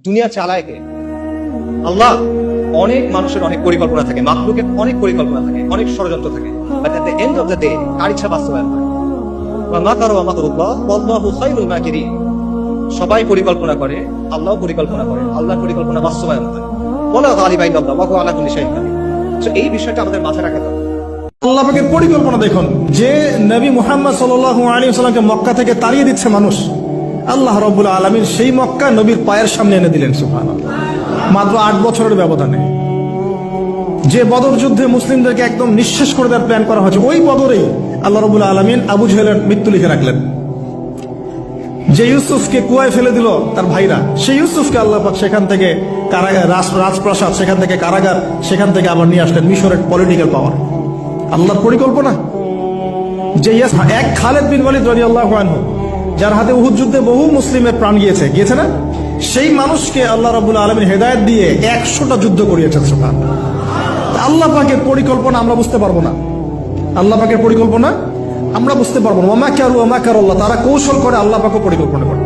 দুনিয়া চালায় কে? আল্লাহ। অনেক মানুষের অনেক পরিকল্পনা থাকে, মাখলুকের অনেক পরিকল্পনা থাকে, অনেক ষড়যন্ত্র থাকে, but at the end of the day কার ইচ্ছা বাস্তবায়ন হয়। ওয়া মাকারু ওয়া মাকরুল্লাহ ওয়াল্লাহু খায়রুল মাকিরিন। সবাই পরিকল্পনা করে, আল্লাহও পরিকল্পনা করে, আল্লাহর পরিকল্পনা বাস্তবায়ন হয়। ওয়ালা গালিবা ইল্লাল্লাহ ওয়া হুয়া আলা কুল্লি শাইইন কাদির। সো এই বিষয়টা আমাদের মাথায় রাখা দরকার। আল্লাহ পাকের পরিকল্পনা দেখুন, যে নবী মুহাম্মদ সাল্লাল্লাহু আলাইহি ওয়াসাল্লামকে মক্কা থেকে তাড়িয়ে দিচ্ছে মানুষ, আল্লাহ রাব্বুল আলামিন সেই মক্কা নবীর পায়ের সামনে এনে দিলেন। সুবহানাল্লাহ। মাত্র 8 বছরের ব্যবধানে যে বদর যুদ্ধে মুসলিমদেরকে একদম নিঃশেষ করে দেওয়ার প্ল্যান করা হয়েছে, ওই বদরেই আল্লাহ রাব্বুল আলামিন আবু জাহেলের মৃত্যু লিখে রাখলেন। যে ইউসুফকে কুয়ায় ফেলে দিল তার ভাইরা, সেই ইউসুফকে আল্লাহ পাক সেখান থেকে রাজপ্রাসাদ, সেখান থেকে কারাগার, সেখান থেকে আবার নিয়ে আসলেন মিশরের পলিটিক্যাল পাওয়ার। আল্লাহর পরিকল্পনা। যে এক খালেদ বিন ওয়ালিদ রাদিয়াল্লাহু আনহু, যার হাতে উহুদ যুদ্ধে বহু মুসলিমের প্রাণ গিয়েছে না, সেই মানুষকে আল্লাহ রাব্বুল আলামিন হেদায়েত দিয়ে 100টা যুদ্ধ করিয়েছেন। সুবহানাল্লাহ। আল্লাহ পাকের পরিকল্পনা আমরা বুঝতে পারবো না, আল্লাহ পাকের পরিকল্পনা আমরা বুঝতে পারবো না। ওয়া মাকারু ওয়া মাকারাল্লাহ, তারা কৌশল করে, আল্লাহ পাকও পরিকল্পনা করে।